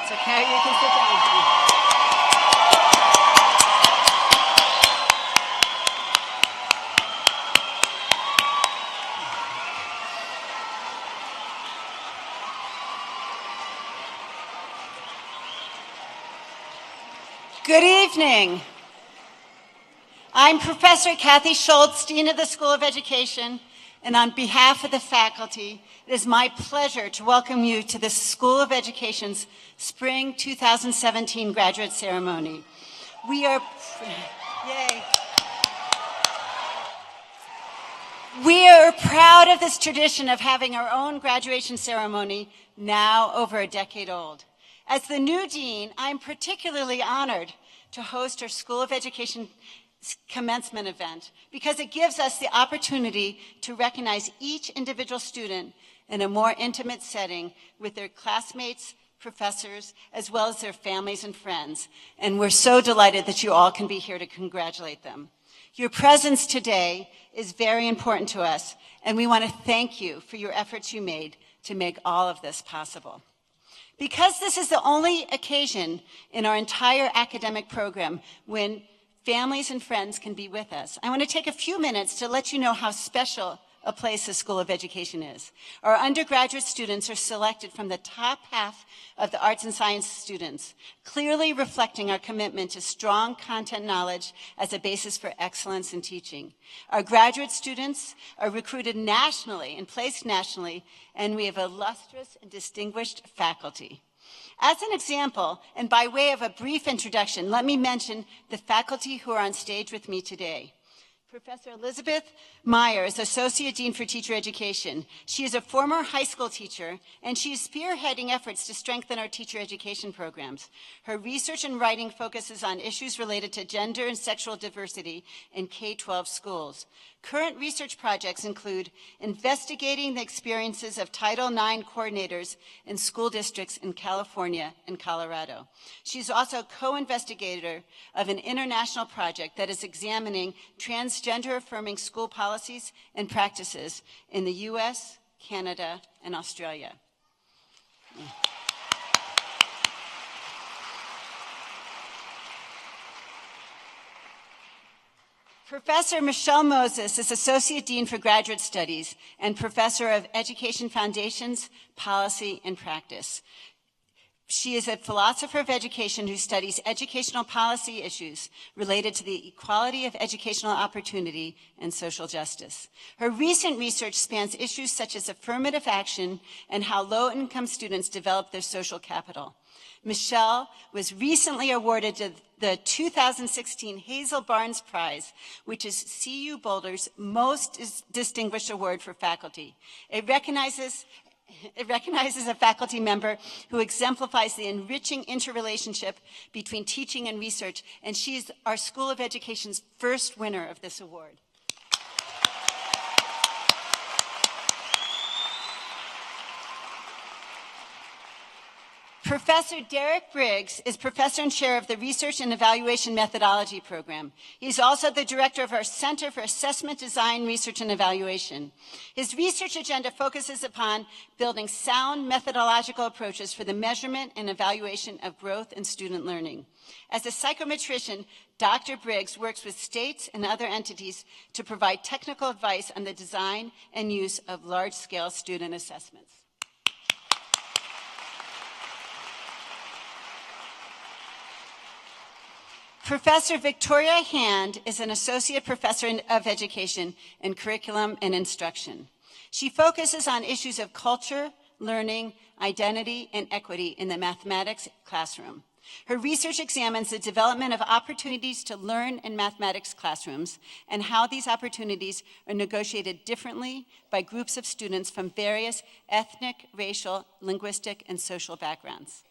So Carrie, you can sit down. Good evening. I'm Professor Kathy Schultz, Dean of the School of Education, and on behalf of the faculty, it is my pleasure to welcome you to the School of Education's Spring 2017 graduate ceremony. We are proud of this tradition of having our own graduation ceremony, now over a decade old. As the new dean, I'm particularly honored to host our School of Education commencement event because it gives us the opportunity to recognize each individual student in a more intimate setting with their classmates, professors, as well as their families and friends. And we're so delighted that you all can be here to congratulate them. Your presence today is very important to us, and we want to thank you for your efforts you made to make all of this possible. Because this is the only occasion in our entire academic program when families and friends can be with us, I want to take a few minutes to let you know how special a place the School of Education is. Our undergraduate students are selected from the top half of the arts and science students, clearly reflecting our commitment to strong content knowledge as a basis for excellence in teaching. Our graduate students are recruited nationally and placed nationally, and we have illustrious and distinguished faculty. As an example, and by way of a brief introduction, let me mention the faculty who are on stage with me today. Professor Elizabeth Meyer is Associate Dean for Teacher Education. She is a former high school teacher, and she is spearheading efforts to strengthen our teacher education programs. Her research and writing focuses on issues related to gender and sexual diversity in K-12 schools. Current research projects include investigating the experiences of Title IX coordinators in school districts in California and Colorado. She's also co-investigator of an international project that is examining transgender-affirming school policies and practices in the US, Canada, and Australia. Professor Michelle Moses is Associate Dean for Graduate Studies and Professor of Education Foundations, Policy, and Practice. She is a philosopher of education who studies educational policy issues related to the equality of educational opportunity and social justice. Her recent research spans issues such as affirmative action and how low-income students develop their social capital. Michelle was recently awarded the 2016 Hazel Barnes Prize, which is CU Boulder's most distinguished award for faculty. It recognizes a faculty member who exemplifies the enriching interrelationship between teaching and research, and she is our School of Education's first winner of this award. Professor Derek Briggs is professor and chair of the Research and Evaluation Methodology Program. He's also the director of our Center for Assessment Design, Research, and Evaluation. His research agenda focuses upon building sound methodological approaches for the measurement and evaluation of growth and student learning. As a psychometrician, Dr. Briggs works with states and other entities to provide technical advice on the design and use of large-scale student assessments. Professor Victoria Hand is an associate professor of education in curriculum and instruction. She focuses on issues of culture, learning, identity, and equity in the mathematics classroom. Her research examines the development of opportunities to learn in mathematics classrooms and how these opportunities are negotiated differently by groups of students from various ethnic, racial, linguistic, and social backgrounds.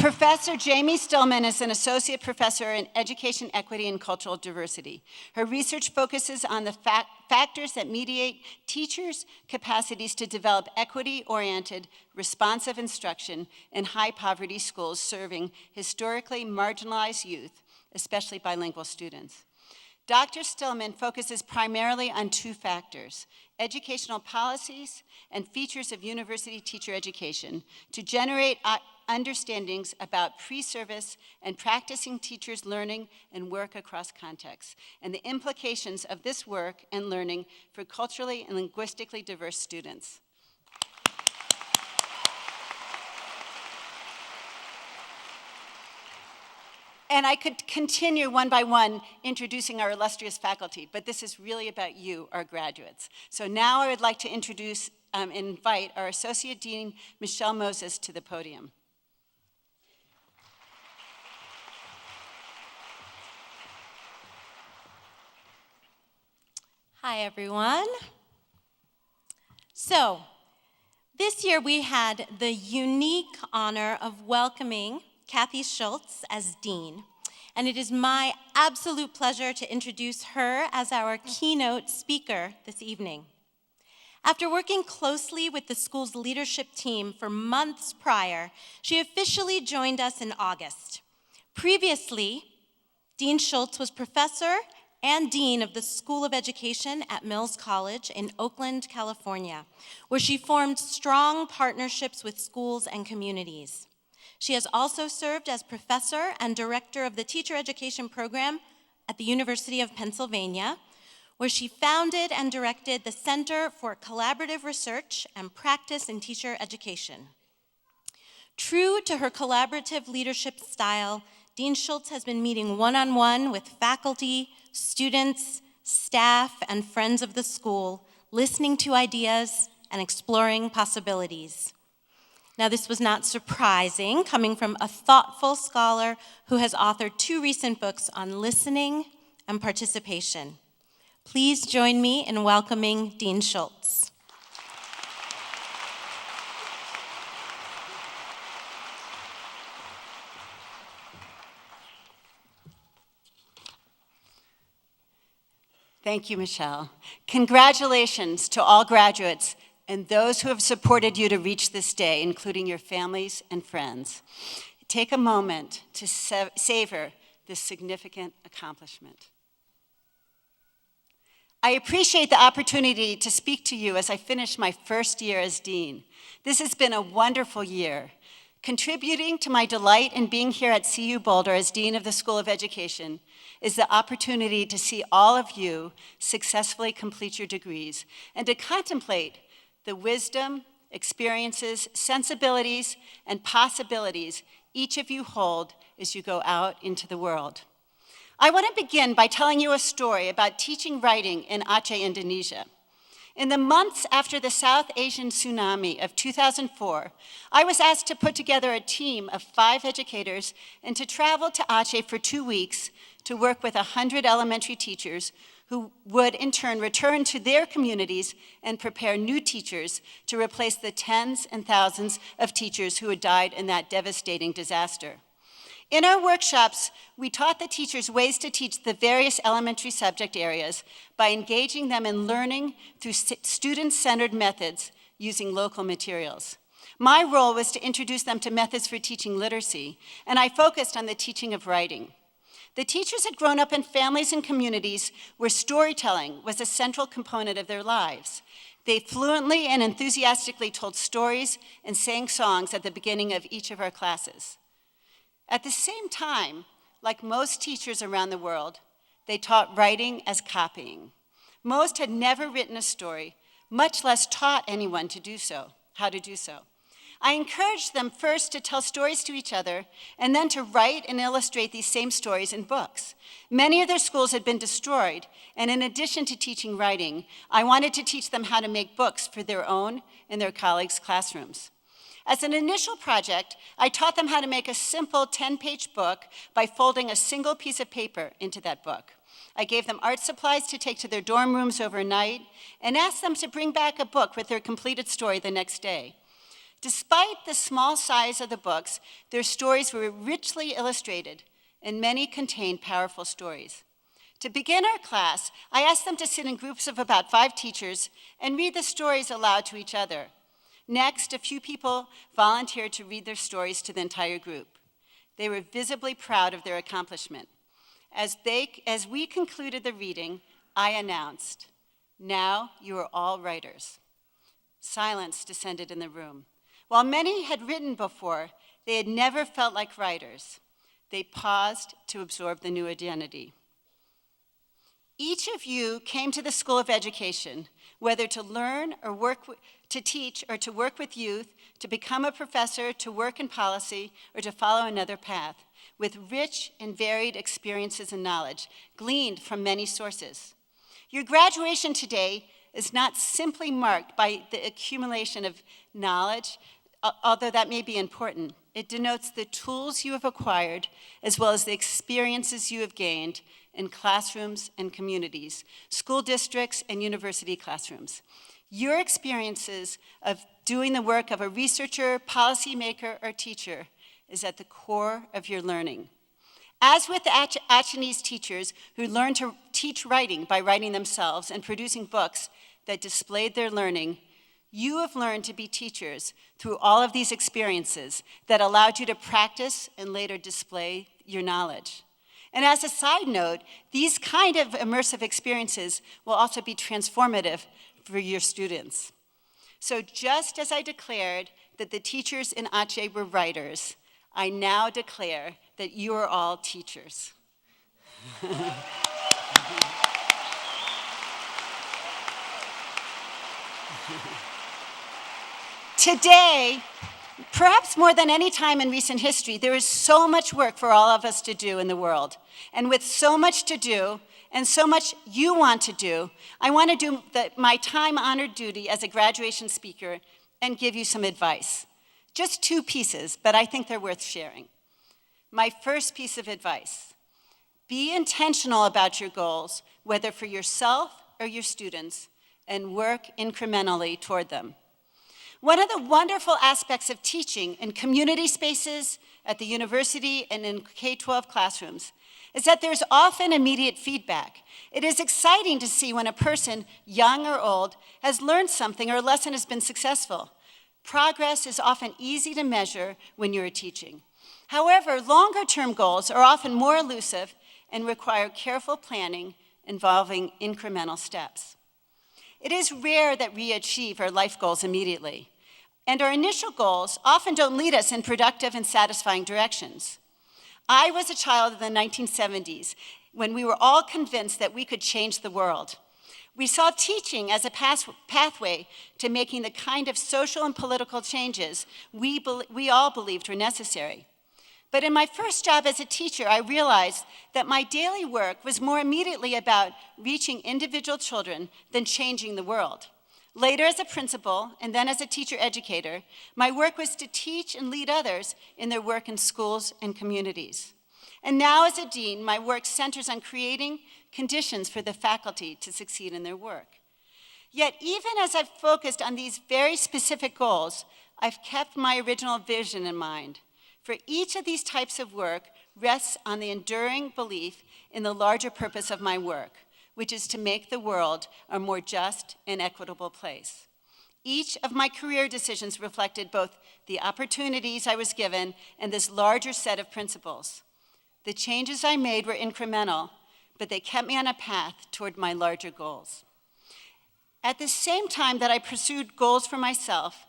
Professor Jamie Stillman is an associate professor in education equity and cultural diversity. Her research focuses on the factors that mediate teachers' capacities to develop equity-oriented, responsive instruction in high-poverty schools serving historically marginalized youth, especially bilingual students. Dr. Stillman focuses primarily on two factors: educational policies and features of university teacher education to generate understandings about pre-service and practicing teachers' learning and work across contexts, and the implications of this work and learning for culturally and linguistically diverse students. And I could continue one by one introducing our illustrious faculty, but this is really about you, our graduates. So now I would like to invite our Associate Dean, Michelle Moses, to the podium. Hi, everyone. So, this year we had the unique honor of welcoming Kathy Schultz as Dean, and it is my absolute pleasure to introduce her as our keynote speaker this evening. After working closely with the school's leadership team for months prior, she officially joined us in August. Previously, Dean Schultz was professor and dean of the School of Education at Mills College in Oakland, California, where she formed strong partnerships with schools and communities. She has also served as professor and director of the teacher education program at the University of Pennsylvania, where she founded and directed the Center for Collaborative Research and Practice in Teacher Education. True to her collaborative leadership style, Dean Schultz has been meeting one-on-one with faculty, students, staff, and friends of the school, listening to ideas and exploring possibilities. Now, this was not surprising, coming from a thoughtful scholar who has authored 2 recent books on listening and participation. Please join me in welcoming Dean Schultz. Thank you, Michelle. Congratulations to all graduates and those who have supported you to reach this day, including your families and friends. Take a moment to savor this significant accomplishment. I appreciate the opportunity to speak to you as I finish my first year as dean. This has been a wonderful year. Contributing to my delight in being here at CU Boulder as Dean of the School of Education is the opportunity to see all of you successfully complete your degrees and to contemplate the wisdom, experiences, sensibilities, and possibilities each of you hold as you go out into the world. I want to begin by telling you a story about teaching writing in Aceh, Indonesia. In the months after the South Asian tsunami of 2004, I was asked to put together a team of 5 educators and to travel to Aceh for 2 weeks to work with 100 elementary teachers who would in turn return to their communities and prepare new teachers to replace the tens and thousands of teachers who had died in that devastating disaster. In our workshops, we taught the teachers ways to teach the various elementary subject areas by engaging them in learning through student-centered methods using local materials. My role was to introduce them to methods for teaching literacy, and I focused on the teaching of writing. The teachers had grown up in families and communities where storytelling was a central component of their lives. They fluently and enthusiastically told stories and sang songs at the beginning of each of our classes. At the same time, like most teachers around the world, they taught writing as copying. Most had never written a story, much less taught anyone to do so, how to do so. I encouraged them first to tell stories to each other and then to write and illustrate these same stories in books. Many of their schools had been destroyed, and in addition to teaching writing, I wanted to teach them how to make books for their own and their colleagues' classrooms. As an initial project, I taught them how to make a simple 10-page book by folding a single piece of paper into that book. I gave them art supplies to take to their dorm rooms overnight and asked them to bring back a book with their completed story the next day. Despite the small size of the books, their stories were richly illustrated, and many contained powerful stories. To begin our class, I asked them to sit in groups of about 5 teachers and read the stories aloud to each other. Next, a few people volunteered to read their stories to the entire group. They were visibly proud of their accomplishment. As we concluded the reading, I announced, "Now you are all writers." Silence descended in the room. While many had written before, they had never felt like writers. They paused to absorb the new identity. Each of you came to the School of Education, whether to learn or to teach or to work with youth, to become a professor, to work in policy, or to follow another path, with rich and varied experiences and knowledge, gleaned from many sources. Your graduation today is not simply marked by the accumulation of knowledge, although that may be important. It denotes the tools you have acquired, as well as the experiences you have gained in classrooms and communities, school districts and university classrooms. Your experiences of doing the work of a researcher, policymaker, or teacher is at the core of your learning. As with the Achenese teachers who learned to teach writing by writing themselves and producing books that displayed their learning, you have learned to be teachers through all of these experiences that allowed you to practice and later display your knowledge. And as a side note, these kind of immersive experiences will also be transformative for your students. So just as I declared that the teachers in Aceh were writers, I now declare that you are all teachers. Today, perhaps more than any time in recent history, there is so much work for all of us to do in the world. And with so much to do, and so much you want to do, I want to do my time-honored duty as a graduation speaker and give you some advice. Just 2 pieces, but I think they're worth sharing. My first piece of advice: be intentional about your goals, whether for yourself or your students, and work incrementally toward them. One of the wonderful aspects of teaching in community spaces, at the university, and in K-12 classrooms is that there's often immediate feedback. It is exciting to see when a person, young or old, has learned something or a lesson has been successful. Progress is often easy to measure when you're teaching. However, longer-term goals are often more elusive and require careful planning involving incremental steps. It is rare that we achieve our life goals immediately, and our initial goals often don't lead us in productive and satisfying directions. I was a child of the 1970s when we were all convinced that we could change the world. We saw teaching as a pathway to making the kind of social and political changes we all believed were necessary. But in my first job as a teacher, I realized that my daily work was more immediately about reaching individual children than changing the world. Later as a principal, and then as a teacher-educator, my work was to teach and lead others in their work in schools and communities. And now as a dean, my work centers on creating conditions for the faculty to succeed in their work. Yet even as I've focused on these very specific goals, I've kept my original vision in mind. For each of these types of work rests on the enduring belief in the larger purpose of my work, which is to make the world a more just and equitable place. Each of my career decisions reflected both the opportunities I was given and this larger set of principles. The changes I made were incremental, but they kept me on a path toward my larger goals. At the same time that I pursued goals for myself,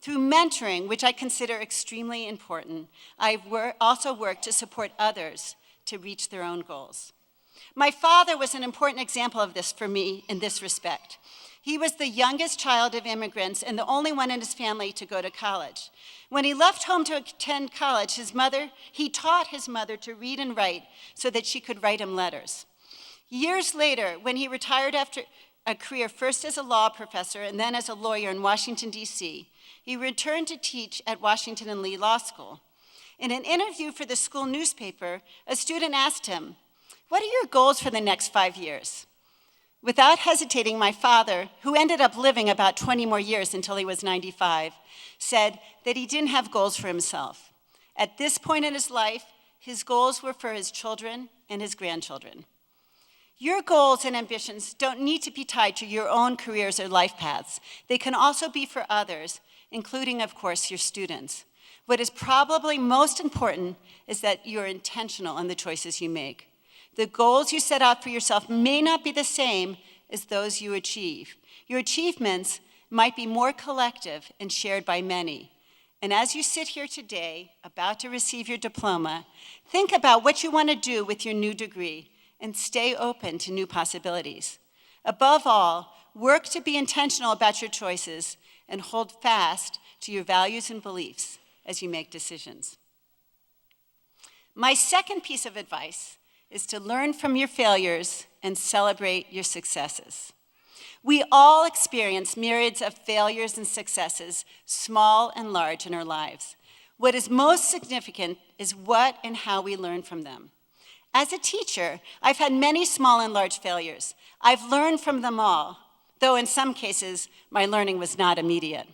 through mentoring, which I consider extremely important, I've also worked to support others to reach their own goals. My father was an important example of this for me in this respect. He was the youngest child of immigrants and the only one in his family to go to college. When he left home to attend college, he taught his mother to read and write so that she could write him letters. Years later, when he retired after a career first as a law professor and then as a lawyer in Washington, D.C., he returned to teach at Washington and Lee Law School. In an interview for the school newspaper, a student asked him, "What are your goals for the next 5 years?" Without hesitating, my father, who ended up living about 20 more years until he was 95, said that he didn't have goals for himself. At this point in his life, his goals were for his children and his grandchildren. Your goals and ambitions don't need to be tied to your own careers or life paths. They can also be for others, including, of course, your students. What is probably most important is that you're intentional in the choices you make. The goals you set out for yourself may not be the same as those you achieve. Your achievements might be more collective and shared by many. And as you sit here today, about to receive your diploma, think about what you want to do with your new degree and stay open to new possibilities. Above all, work to be intentional about your choices and hold fast to your values and beliefs as you make decisions. My second piece of advice is to learn from your failures and celebrate your successes. We all experience myriads of failures and successes, small and large, in our lives. What is most significant is what and how we learn from them. As a teacher, I've had many small and large failures. I've learned from them all, though in some cases, my learning was not immediate.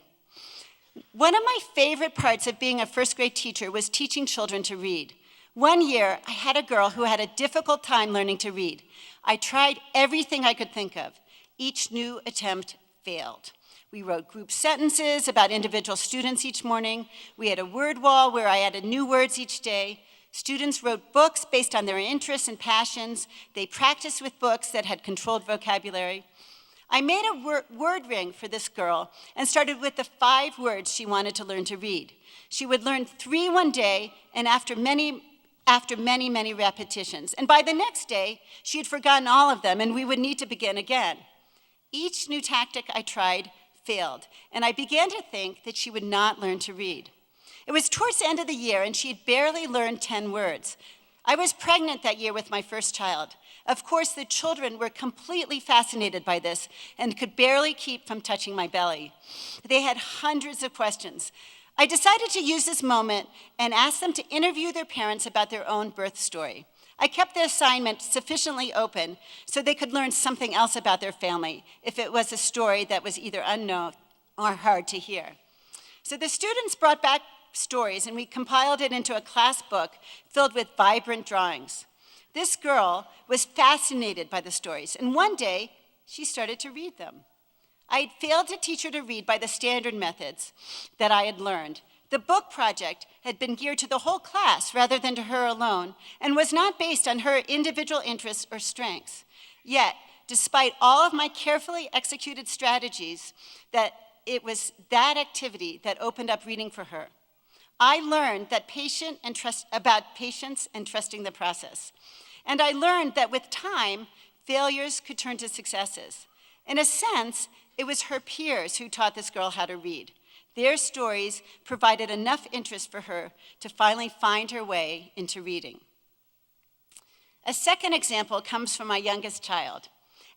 One of my favorite parts of being a first grade teacher was teaching children to read. One year, I had a girl who had a difficult time learning to read. I tried everything I could think of. Each new attempt failed. We wrote group sentences about individual students each morning. We had a word wall where I added new words each day. Students wrote books based on their interests and passions. They practiced with books that had controlled vocabulary. I made a word ring for this girl and started with the 5 words she wanted to learn to read. She would learn 3 one day, and after many repetitions. And by the next day, she had forgotten all of them, and we would need to begin again. Each new tactic I tried failed, and I began to think that she would not learn to read. It was towards the end of the year, and she had barely learned 10 words. I was pregnant that year with my first child. Of course, the children were completely fascinated by this and could barely keep from touching my belly. They had hundreds of questions. I decided to use this moment and ask them to interview their parents about their own birth story. I kept the assignment sufficiently open so they could learn something else about their family if it was a story that was either unknown or hard to hear. So the students brought back stories, and we compiled it into a class book filled with vibrant drawings. This girl was fascinated by the stories, and one day she started to read them. I had failed to teach her to read by the standard methods that I had learned. The book project had been geared to the whole class rather than to her alone, and was not based on her individual interests or strengths. Yet, despite all of my carefully executed strategies, that it was that activity that opened up reading for her. I learned that about patience and trusting the process. And I learned that with time, failures could turn to successes. In a sense, it was her peers who taught this girl how to read. Their stories provided enough interest for her to finally find her way into reading. A second example comes from my youngest child.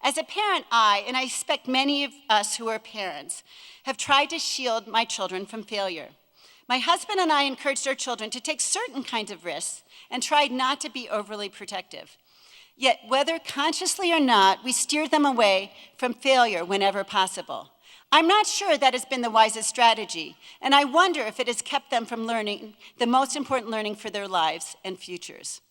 As a parent, and I expect many of us who are parents, have tried to shield my children from failure. My husband and I encouraged our children to take certain kinds of risks and tried not to be overly protective. Yet, whether consciously or not, we steered them away from failure whenever possible. I'm not sure that has been the wisest strategy, and I wonder if it has kept them from learning the most important learning for their lives and futures.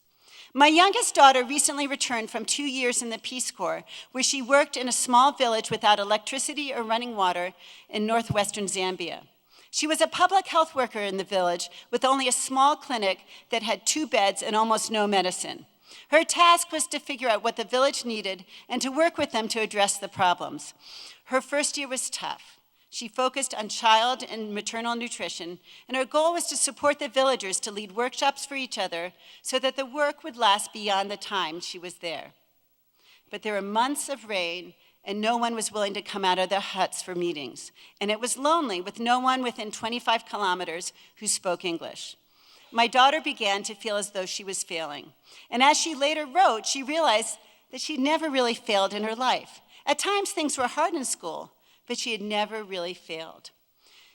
My youngest daughter recently returned from 2 years in the Peace Corps, where she worked in a small village without electricity or running water in northwestern Zambia. She was a public health worker in the village with only a small clinic that had 2 beds and almost no medicine. Her task was to figure out what the village needed and to work with them to address the problems. Her first year was tough. She focused on child and maternal nutrition, and her goal was to support the villagers to lead workshops for each other so that the work would last beyond the time she was there. But there were months of rain, and no one was willing to come out of their huts for meetings. And it was lonely, with no one within 25 kilometers who spoke English. My daughter began to feel as though she was failing. And as she later wrote, she realized that she'd never really failed in her life. At times, things were hard in school, but she had never really failed.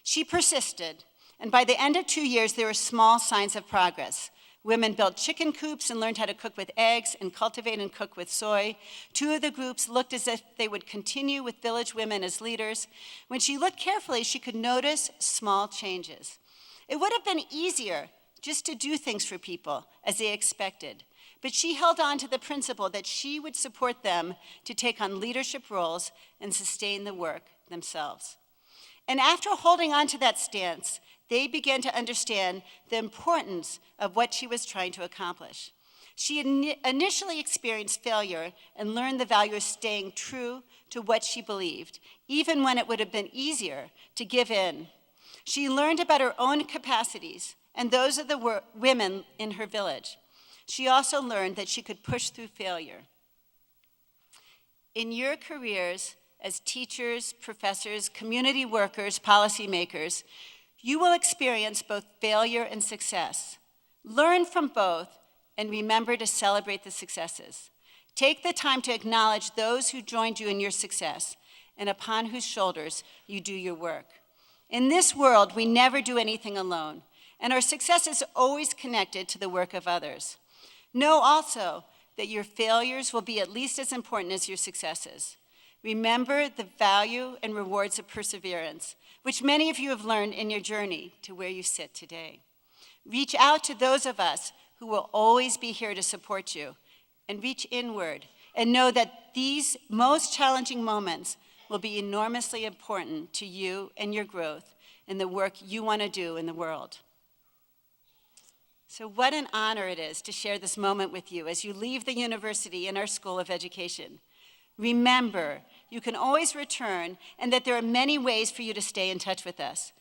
She persisted, and by the end of 2 years, there were small signs of progress. Women built chicken coops and learned how to cook with eggs and cultivate and cook with soy. 2 of the groups looked as if they would continue with village women as leaders. When she looked carefully, she could notice small changes. It would have been easier just to do things for people as they expected. But she held on to the principle that she would support them to take on leadership roles and sustain the work themselves. And after holding on to that stance, they began to understand the importance of what she was trying to accomplish. She initially experienced failure and learned the value of staying true to what she believed, even when it would have been easier to give in. She learned about her own capacities and those of the women in her village. She also learned that she could push through failure. In your careers as teachers, professors, community workers, policymakers, you will experience both failure and success. Learn from both and remember to celebrate the successes. Take the time to acknowledge those who joined you in your success and upon whose shoulders you do your work. In this world, we never do anything alone, and our success is always connected to the work of others. Know also that your failures will be at least as important as your successes. Remember the value and rewards of perseverance, which many of you have learned in your journey to where you sit today. Reach out to those of us who will always be here to support you, and reach inward and know that these most challenging moments will be enormously important to you and your growth and the work you want to do in the world. So what an honor it is to share this moment with you as you leave the university and our School of Education. Remember, you can always return and that there are many ways for you to stay in touch with us.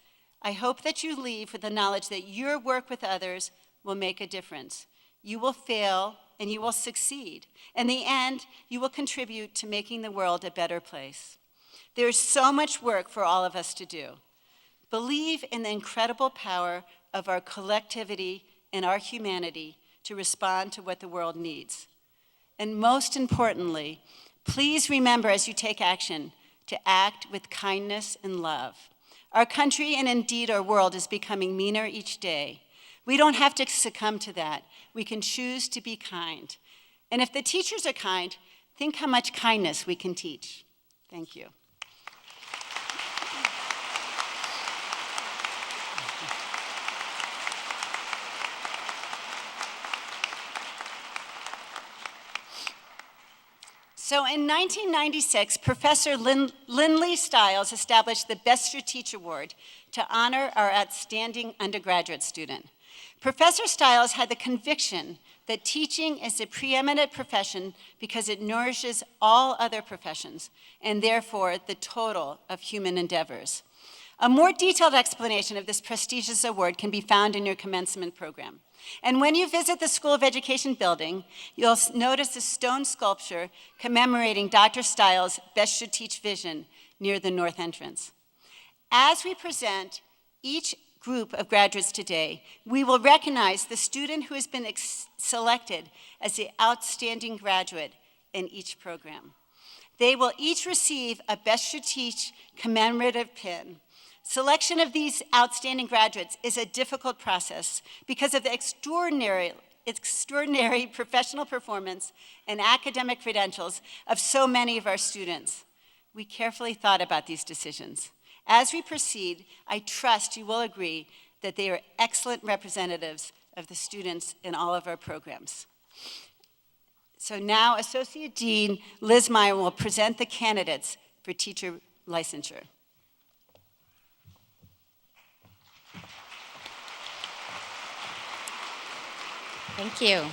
I hope that you leave with the knowledge that your work with others will make a difference. You will fail and you will succeed. In the end, you will contribute to making the world a better place. There is so much work for all of us to do. Believe in the incredible power of our collectivity and our humanity to respond to what the world needs. And most importantly, please remember as you take action to act with kindness and love. Our country and indeed our world is becoming meaner each day. We don't have to succumb to that. We can choose to be kind. And if the teachers are kind, think how much kindness we can teach. Thank you. So in 1996, Professor Lindley Stiles established the Best Strategic Award to honor our outstanding undergraduate student. Professor Stiles had the conviction that teaching is a preeminent profession because it nourishes all other professions, and therefore the total of human endeavors. A more detailed explanation of this prestigious award can be found in your commencement program. And when you visit the School of Education building, you'll notice a stone sculpture commemorating Dr. Stiles' Best Should Teach vision near the north entrance. As we present each group of graduates today, we will recognize the student who has been selected as the outstanding graduate in each program. They will each receive a Best Should Teach commemorative pin. Selection of these outstanding graduates is a difficult process because of the extraordinary professional performance and academic credentials of so many of our students. We carefully thought about these decisions. As we proceed, I trust you will agree that they are excellent representatives of the students in all of our programs. So now Associate Dean Liz Meyer will present the candidates for teacher licensure. Thank you.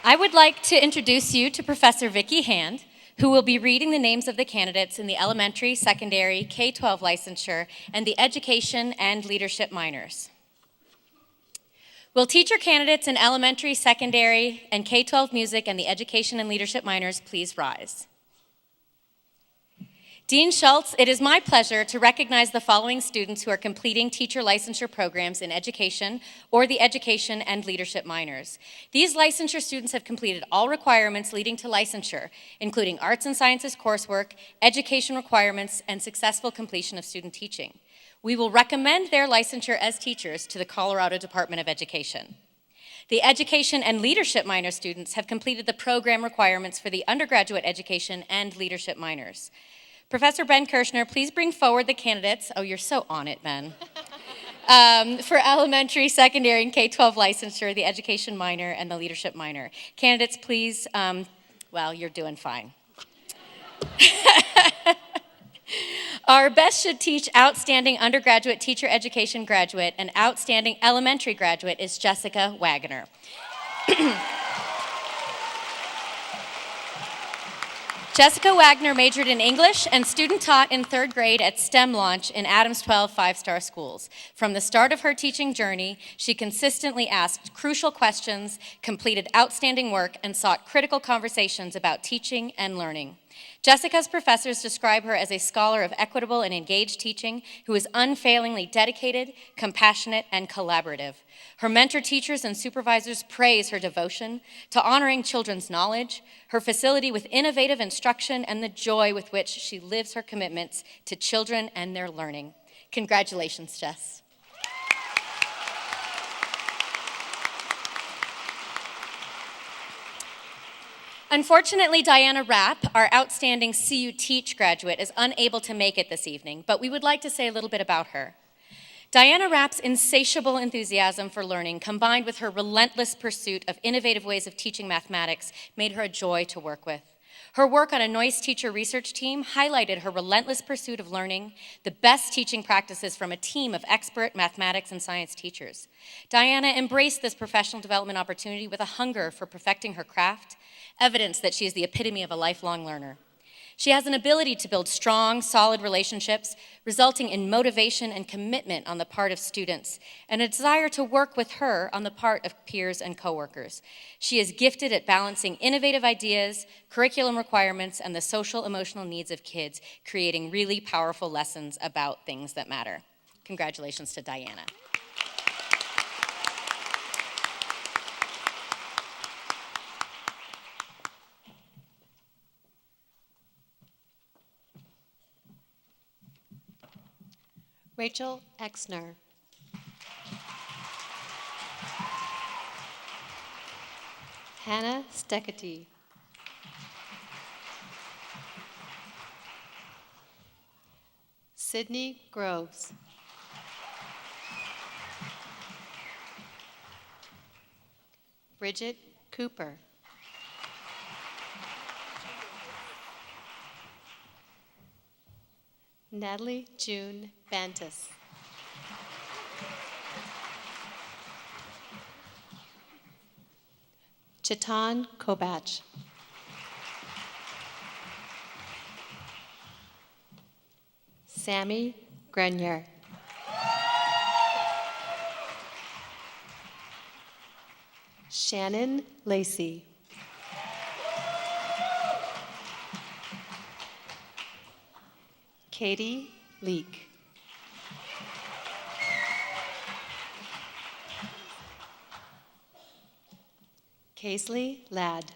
I would like to introduce you to Professor Vicki Hand, who will be reading the names of the candidates in the elementary, secondary, K-12 licensure, and the education and leadership minors. Will teacher candidates in elementary, secondary, and K-12 music and the education and leadership minors please rise? Dean Schultz, it is my pleasure to recognize the following students who are completing teacher licensure programs in education or the education and leadership minors. These licensure students have completed all requirements leading to licensure, including arts and sciences coursework, education requirements, and successful completion of student teaching. We will recommend their licensure as teachers to the Colorado Department of Education. The education and leadership minor students have completed the program requirements for the undergraduate education and leadership minors. Professor Ben Kirshner, please bring forward the candidates. Oh, you're so on it, Ben. For elementary, secondary, and K-12 licensure, the education minor, and the leadership minor. Candidates, please, well, you're doing fine. Our Best Should Teach outstanding undergraduate teacher education graduate and outstanding elementary graduate is Jessica Wagoner. Jessica Wagner majored in English and student taught in 3rd grade at STEM Launch in Adams 12 5-star schools. From the start of her teaching journey, she consistently asked crucial questions, completed outstanding work, and sought critical conversations about teaching and learning. Jessica's professors describe her as a scholar of equitable and engaged teaching who is unfailingly dedicated, compassionate, and collaborative. Her mentor teachers and supervisors praise her devotion to honoring children's knowledge, her facility with innovative instruction, and the joy with which she lives her commitments to children and their learning. Congratulations, Jess. Unfortunately, Diana Rapp, our outstanding CU Teach graduate, is unable to make it this evening, but we would like to say a little bit about her. Diana Rapp's insatiable enthusiasm for learning, combined with her relentless pursuit of innovative ways of teaching mathematics, made her a joy to work with. Her work on a Noyce teacher research team highlighted her relentless pursuit of learning, the best teaching practices from a team of expert mathematics and science teachers. Diana embraced this professional development opportunity with a hunger for perfecting her craft, evidence that she is the epitome of a lifelong learner. She has an ability to build strong, solid relationships, resulting in motivation and commitment on the part of students, and a desire to work with her on the part of peers and coworkers. She is gifted at balancing innovative ideas, curriculum requirements, and the social emotional needs of kids, creating really powerful lessons about things that matter. Congratulations to Diana. Rachel Exner. Hannah Steketee. Sydney Groves. Bridget Cooper. Natalie June Bantus. Chetan Kobach. Sammy Grenier. Shannon Lacey. Katie Leek. Kaisley Ladd.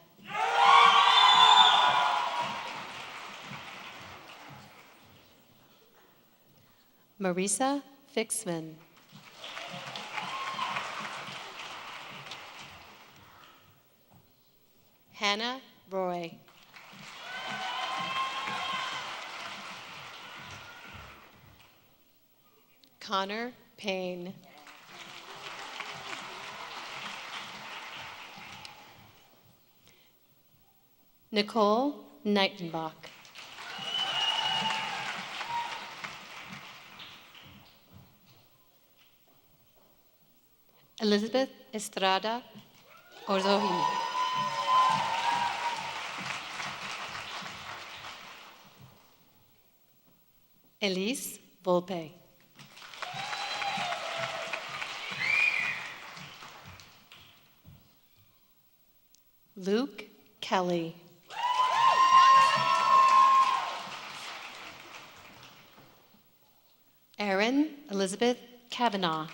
Marisa Fixman. Hannah Roy. Connor Payne. Nicole Nightenbach. Elizabeth Estrada Orzohi. Elise Volpe. Luke Kelly. Erin Elizabeth Kavanaugh.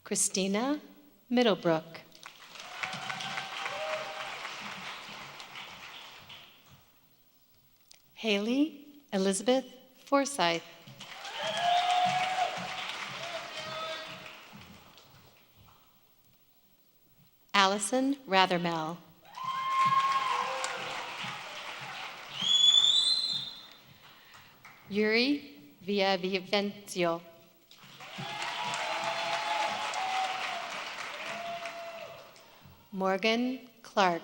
Christina Middlebrook. Haley Elizabeth Forsyth. Allison Rathermel. Yuri Villavicencio. Morgan Clark.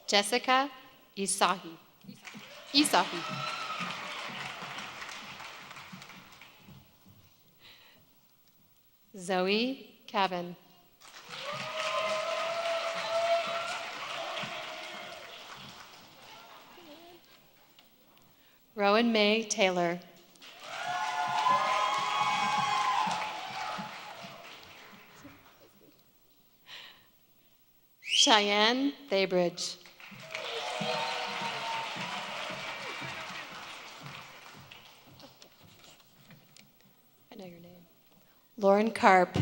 Jessica Isahi. Zoe Cavan. Rowan May Taylor. Cheyenne Baybridge. I know your name. Lauren Karp.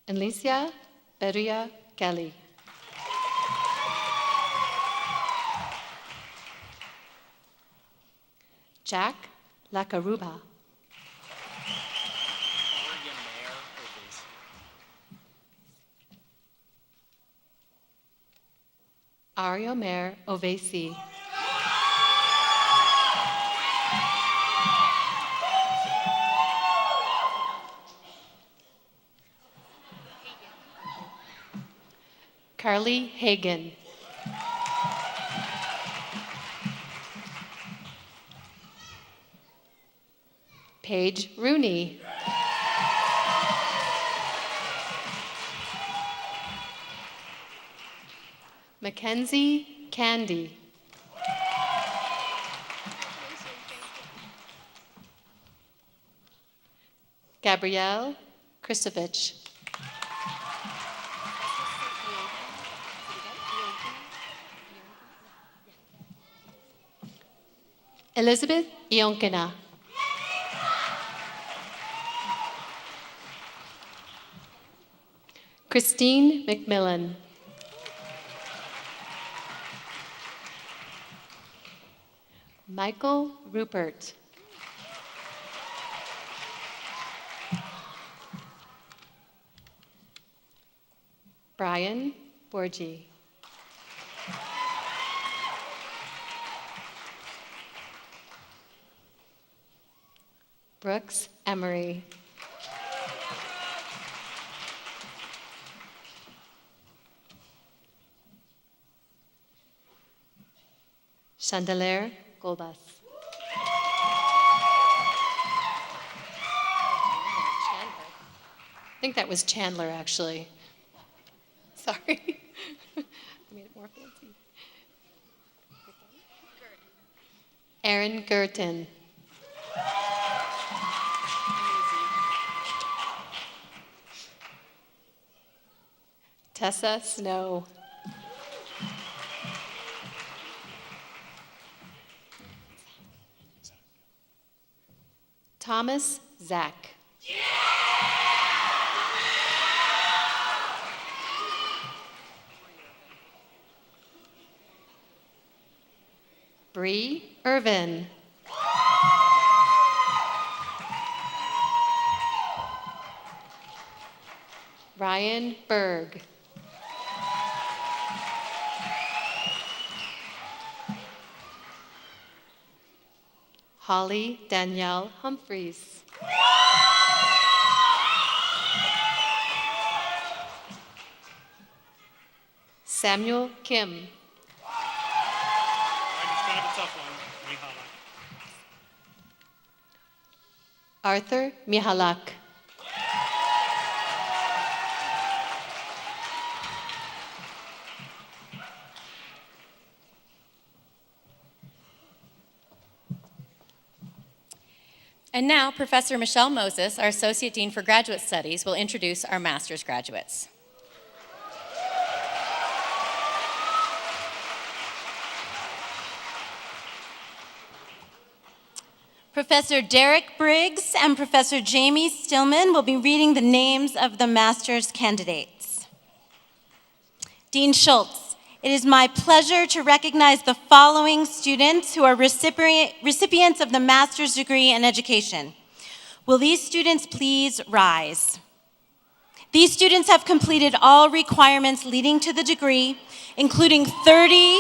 Alicia Beria Kelly. Jack Lacaruba. Ariomer Ovesi. Carly Hagan. Paige Rooney. Mackenzie Candy. Gabrielle Kristovich. Elizabeth Ionkina. Christine McMillan. Michael Rupert. Brian Borgi. Brooks Emery. Chandelier Golbas. I think that was Chandler, actually. Sorry. I made it more fancy. Aaron Gerton. Tessa Snow. Thomas Zach. Bree Irvin. Ryan Berg. Holly Danielle Humphreys. Samuel Kim. It's kind of a tough one. Mihala. Arthur Mihalak. And now, Professor Michelle Moses, our Associate Dean for Graduate Studies, will introduce our master's graduates. Professor Derek Briggs and Professor Jamie Stillman will be reading the names of the master's candidates. Dean Schultz, it is my pleasure to recognize the following students who are recipients of the master's degree in education. Will these students please rise? These students have completed all requirements leading to the degree, including 30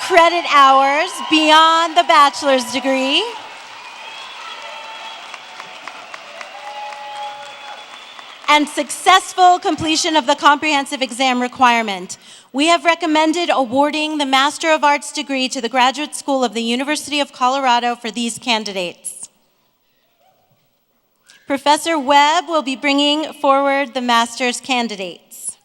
credit hours beyond the bachelor's degree, and successful completion of the comprehensive exam requirement. We have recommended awarding the Master of Arts degree to the Graduate School of the University of Colorado for these candidates. Professor Webb will be bringing forward the master's candidates.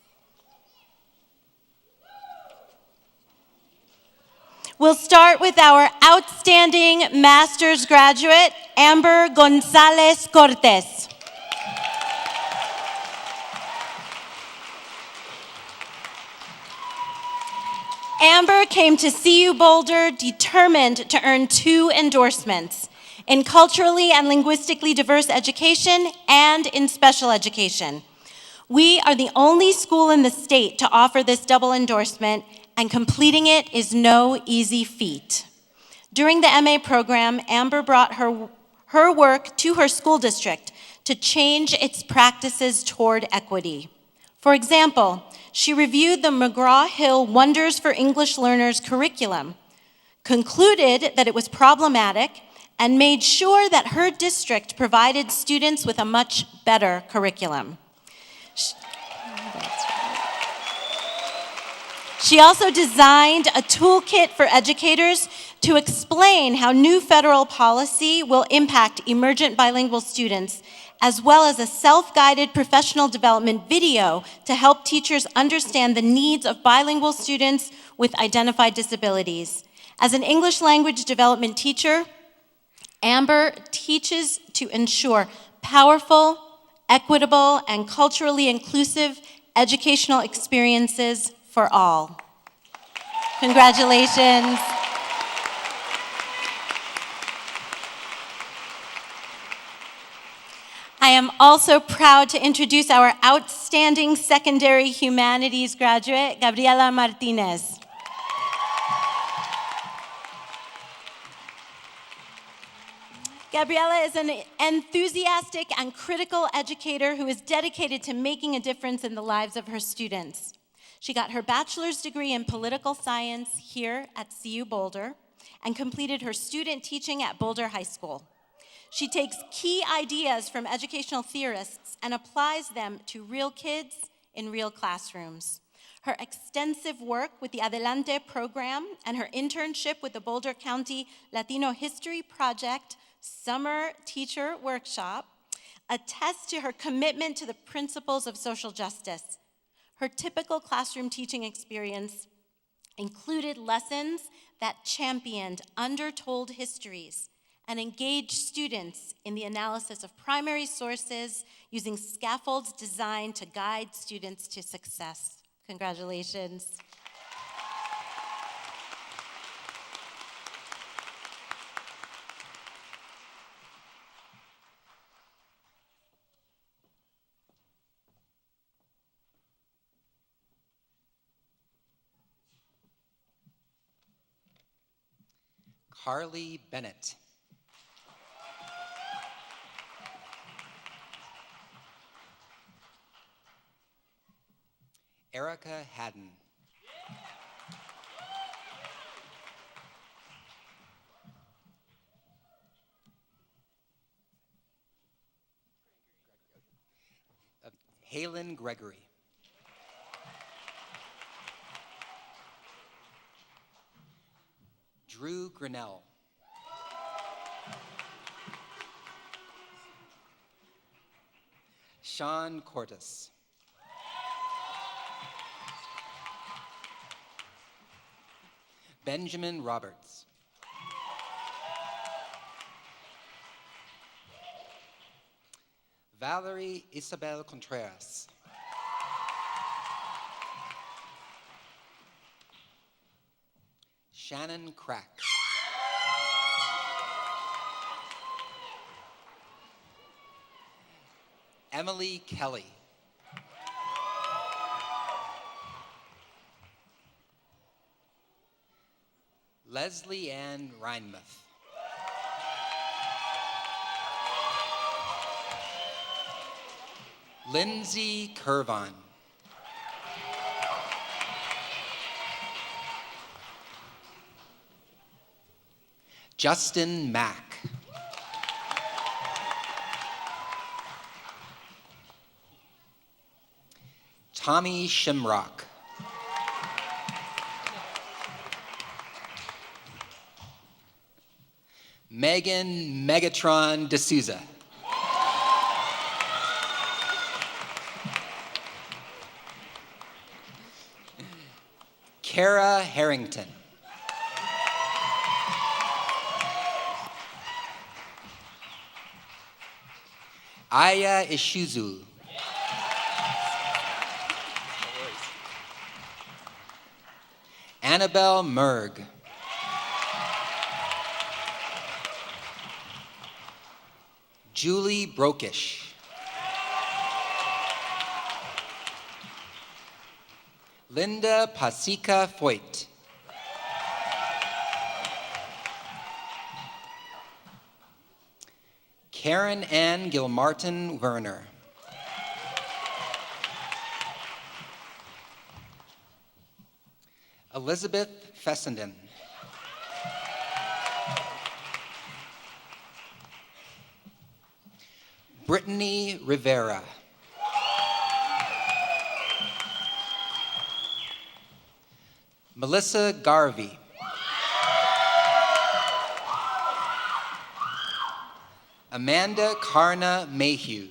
We'll start with our outstanding master's graduate, Amber Gonzalez Cortez. Amber came to CU Boulder determined to earn 2 endorsements in culturally and linguistically diverse education and in special education. We are the only school in the state to offer this double endorsement, and completing it is no easy feat. During the MA program, Amber brought her work to her school district to change its practices toward equity. For example, she reviewed the McGraw-Hill Wonders for English Learners curriculum, concluded that it was problematic, and made sure that her district provided students with a much better curriculum. She also designed a toolkit for educators to explain how new federal policy will impact emergent bilingual students, as well as a self-guided professional development video to help teachers understand the needs of bilingual students with identified disabilities. As an English language development teacher, Amber teaches to ensure powerful, equitable, and culturally inclusive educational experiences for all. Congratulations. I am also proud to introduce our outstanding secondary humanities graduate, Gabriela Martinez. Gabriela is an enthusiastic and critical educator who is dedicated to making a difference in the lives of her students. She got her bachelor's degree in political science here at CU Boulder and completed her student teaching at Boulder High School. She takes key ideas from educational theorists and applies them to real kids in real classrooms. Her extensive work with the Adelante program and her internship with the Boulder County Latino History Project Summer Teacher Workshop attest to her commitment to the principles of social justice. Her typical classroom teaching experience included lessons that championed undertold histories and engaged students in the analysis of primary sources using scaffolds designed to guide students to success. Congratulations. Carly Bennett. Erica Haddon. Halen Gregory. Drew Grinnell. Sean Cortis. Benjamin Roberts. Valerie Isabel Contreras. Shannon Crack. Emily Kelly. Leslie Ann Reinmuth. Lindsay Curvon. Justin Mack. Tommy Shimrock. Megan Megatron D'Souza. Kara Harrington. Aya Ishizu. Annabelle Merg. Julie Brokish. Linda Pasika Foyt. Karen Ann Gilmartin Werner. Elizabeth Fessenden. Brittany Rivera. Melissa Garvey. Amanda Karna Mayhew.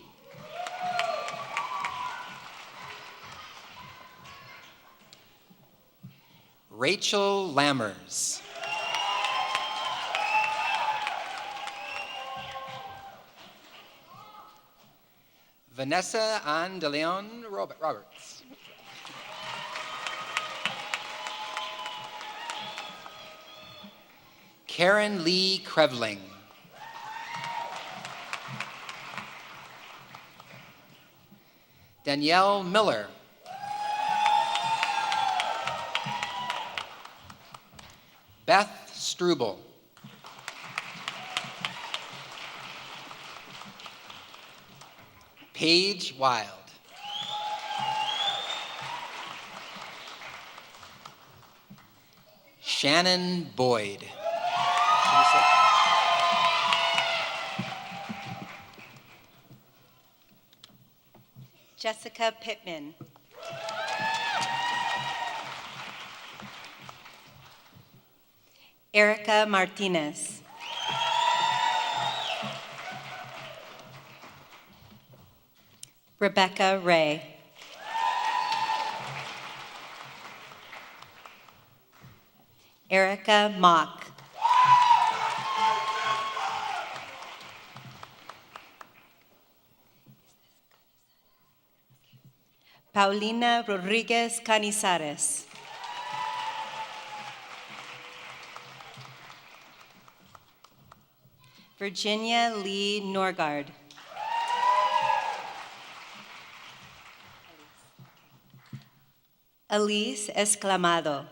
Rachel Lammers. Vanessa Ann de Leon Roberts. Karen Lee Krevling. Danielle Miller. Beth Struble. Paige Wild. Shannon Boyd. Jessica Pittman. Erica Martinez. Rebecca Ray. Erica Mock. Paulina Rodriguez Canizares. Virginia Lee Norgard. Elise Esclamado.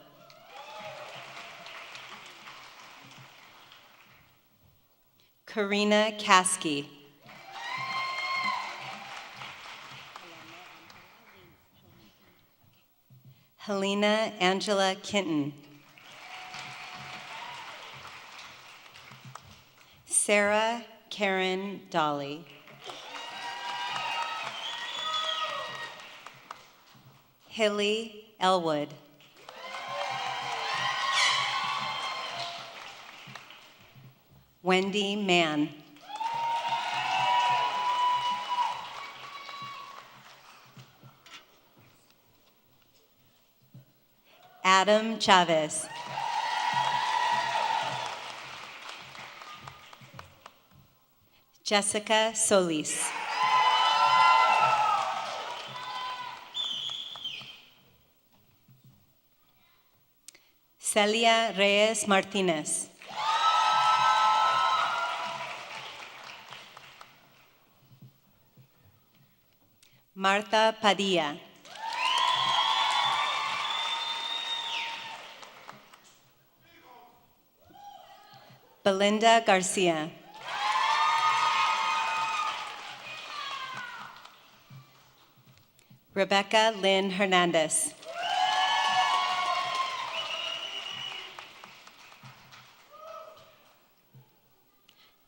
Karina Caskey. Helena Angela Kinton. Sarah Karen Dolly. Hilly Elwood. Wendy Mann. Adam Chavez. Jessica Solis. Celia Reyes Martinez. Martha Padilla. Belinda Garcia. Rebecca Lynn Hernandez.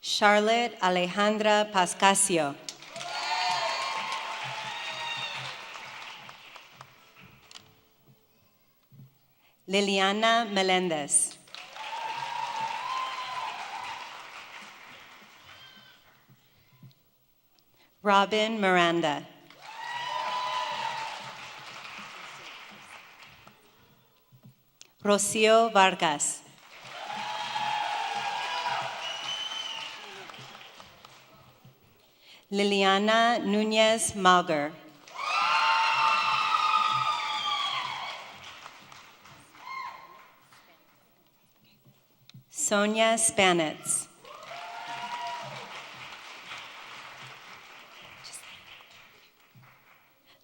Charlotte Alejandra Pascasio. Liliana Melendez. Robin Miranda. Rocio Vargas. Liliana Nunez Mauger. Sonia Spanitz.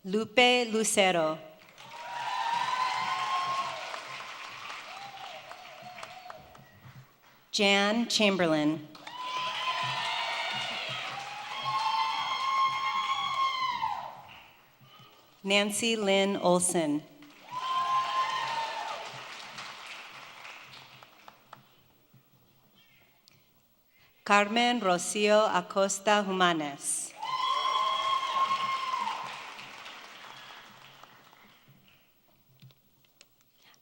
Lupe Lucero. Jan Chamberlain. Nancy Lynn Olson. Carmen Rocio Acosta Humanes.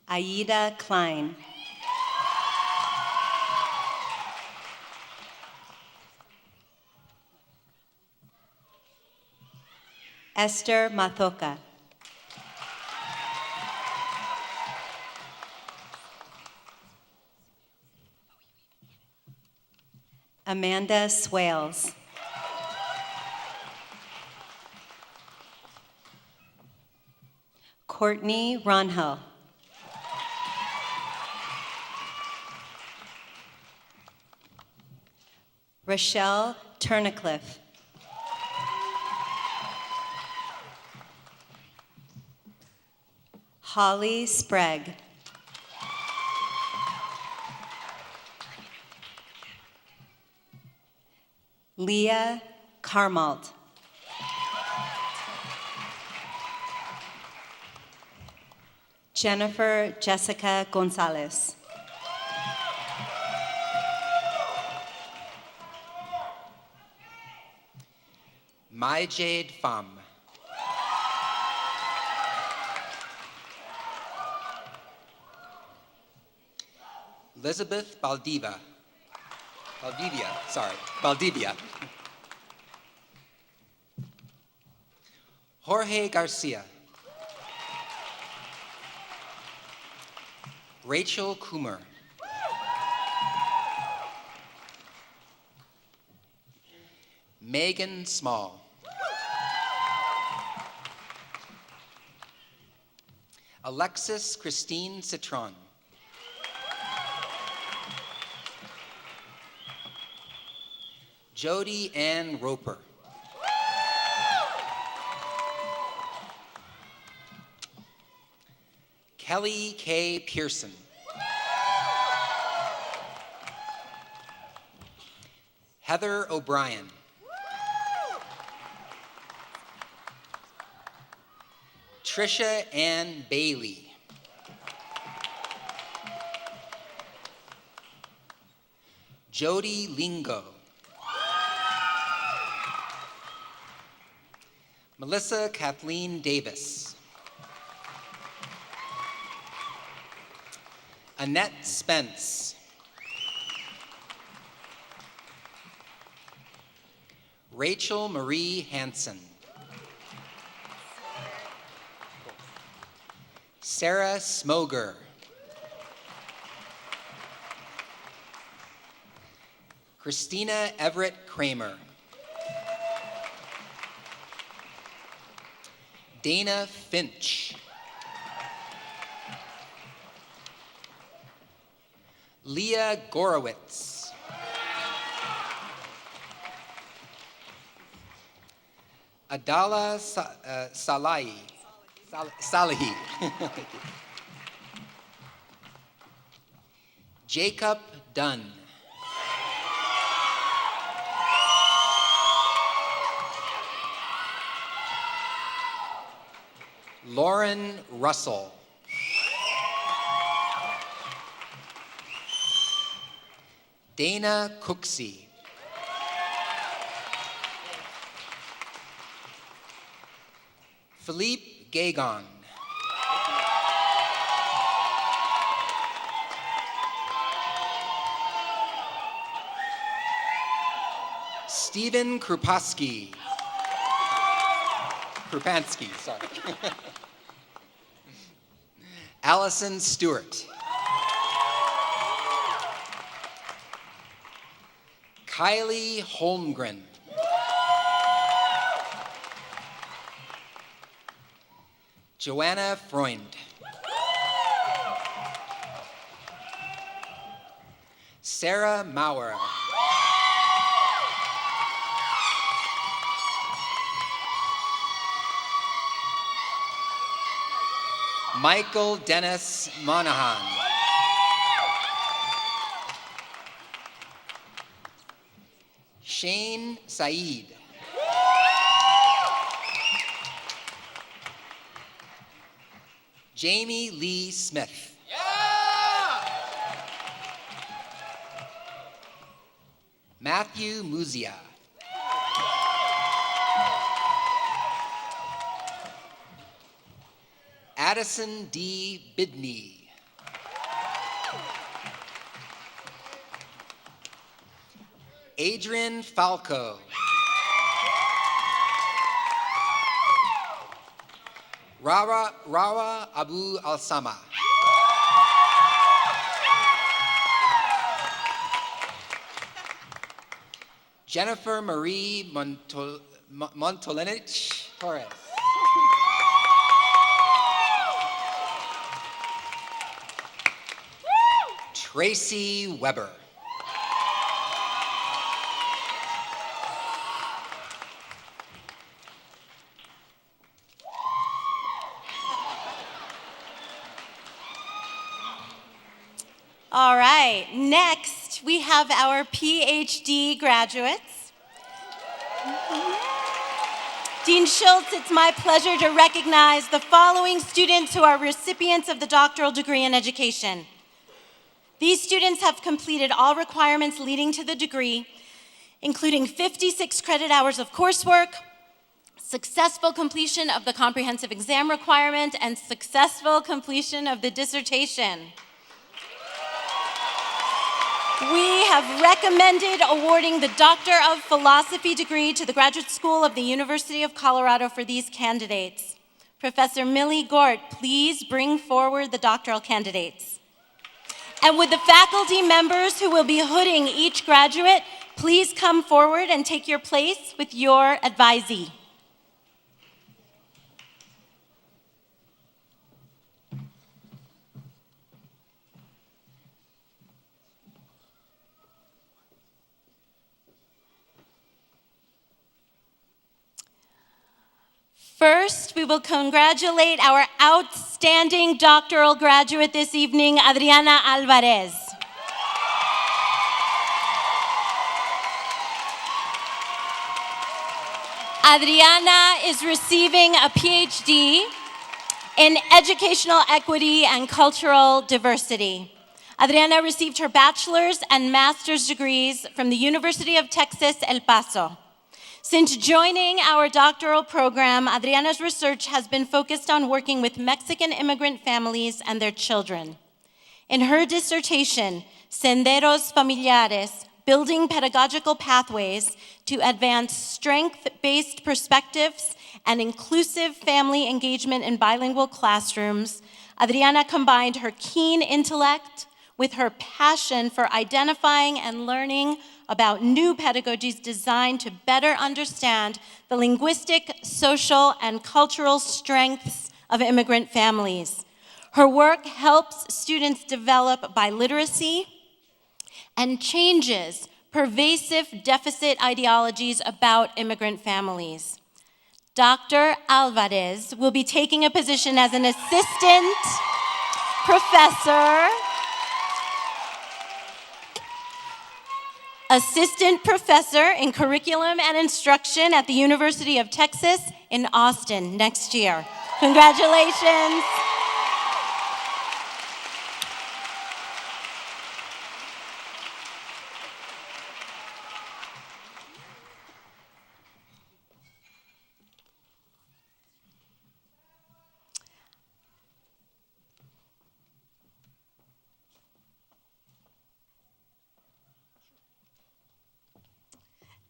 Aida Klein. Esther Mathoka. Amanda Swales. Courtney Ronho. Rochelle Turnicliffe. Holly Sprague. Leah Carmalt. Jennifer Jessica Gonzalez. My Jade Pham. Elizabeth Baldivia. Baldivia. Jorge Garcia. Rachel Coomer. Megan Small. Alexis Christine Citron. Jody Ann Roper. Kelly K. Pearson. Heather O'Brien. Trisha Ann Bailey. Jody Lingo. Melissa Kathleen Davis. Annette Spence. Rachel Marie Hansen. Sarah Smoger. Christina Everett Kramer. Dana Finch. Leah Gorowitz. Adala Salahi. Jacob Dunn. Lauren Russell. Dana Cooksey. Philippe Gagon. Stephen Krupansky. Sorry. Allison Stewart. Kylie Holmgren. Joanna Freund. Sarah Maurer. Michael Dennis Monahan. Shane Saeed. Jamie Lee Smith. Matthew Muzia. Addison D. Bidney. Adrian Falco. Rawa Abu Al-Sama. Jennifer Marie Montolenich Torres. Tracy Weber. All right, next we have our PhD graduates. Dean Schultz, it's my pleasure to recognize the following students who are recipients of the doctoral degree in education. These students have completed all requirements leading to the degree, including 56 credit hours of coursework, successful completion of the comprehensive exam requirement, and successful completion of the dissertation. We have recommended awarding the Doctor of Philosophy degree to the Graduate School of the University of Colorado for these candidates. Professor Millie Gort, please bring forward the doctoral candidates. And would the faculty members who will be hooding each graduate please come forward and take your place with your advisee. First, we will congratulate our outstanding doctoral graduate this evening, Adriana Alvarez. Adriana is receiving a PhD in Educational Equity and Cultural Diversity. Adriana received her bachelor's and master's degrees from the University of Texas, El Paso. Since joining our doctoral program, Adriana's research has been focused on working with Mexican immigrant families and their children. In her dissertation, Senderos Familiares, Building Pedagogical Pathways to Advance Strength-Based Perspectives and Inclusive Family Engagement in Bilingual Classrooms, Adriana combined her keen intellect with her passion for identifying and learning about new pedagogies designed to better understand the linguistic, social, and cultural strengths of immigrant families. Her work helps students develop biliteracy and changes pervasive deficit ideologies about immigrant families. Dr. Alvarez will be taking a position as an assistant professor in curriculum and instruction at the University of Texas in Austin next year. Congratulations.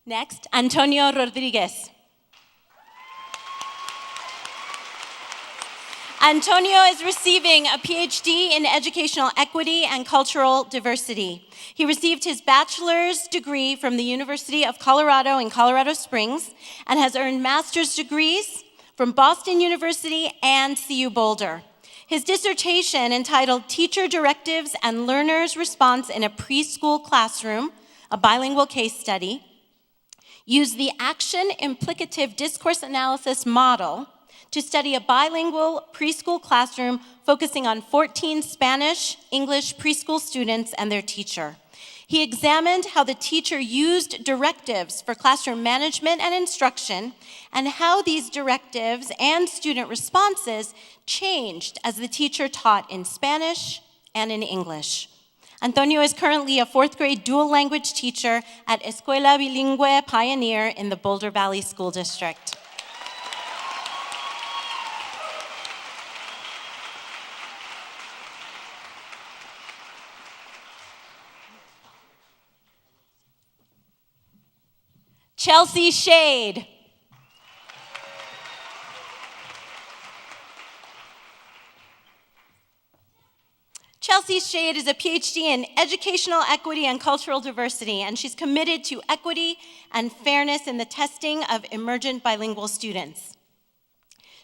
Next, Antonio Rodriguez. Antonio is receiving a PhD in educational equity and cultural diversity. He received his bachelor's degree from the University of Colorado in Colorado Springs and has earned master's degrees from Boston University and CU Boulder. His dissertation, entitled Teacher Directives and Learners' Response in a Preschool Classroom, a Bilingual Case Study, used the action implicative discourse analysis model to study a bilingual preschool classroom focusing on 14 Spanish, English preschool students and their teacher. He examined how the teacher used directives for classroom management and instruction, and how these directives and student responses changed as the teacher taught in Spanish and in English. Antonio is currently a fourth grade dual language teacher at Escuela Bilingüe Pioneer in the Boulder Valley School District. Chelsea Shade. Chelsea Shade is a PhD in educational equity and cultural diversity, and she's committed to equity and fairness in the testing of emergent bilingual students.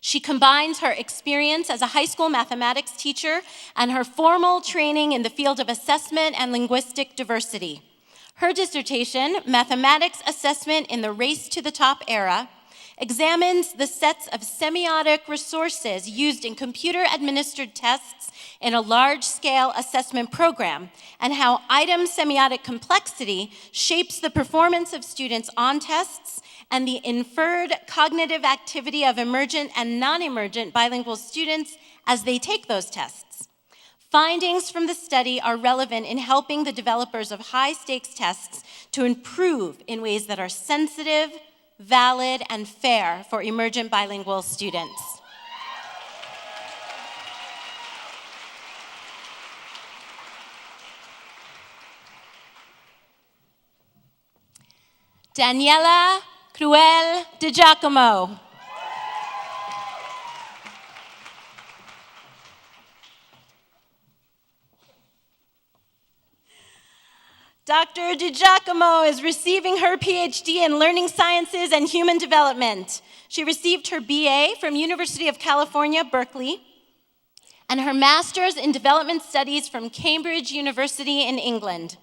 She combines her experience as a high school mathematics teacher and her formal training in the field of assessment and linguistic diversity. Her dissertation, Mathematics Assessment in the Race to the Top Era, examines the sets of semiotic resources used in computer-administered tests in a large-scale assessment program, and how item semiotic complexity shapes the performance of students on tests and the inferred cognitive activity of emergent and non-emergent bilingual students as they take those tests. Findings from the study are relevant in helping the developers of high-stakes tests to improve in ways that are sensitive, valid, and fair for emergent bilingual students. Daniela Cruel de Giacomo. Dr. DiGiacomo is receiving her PhD in Learning Sciences and Human Development. She received her BA from University of California, Berkeley, and her Master's in Development Studies from Cambridge University in England.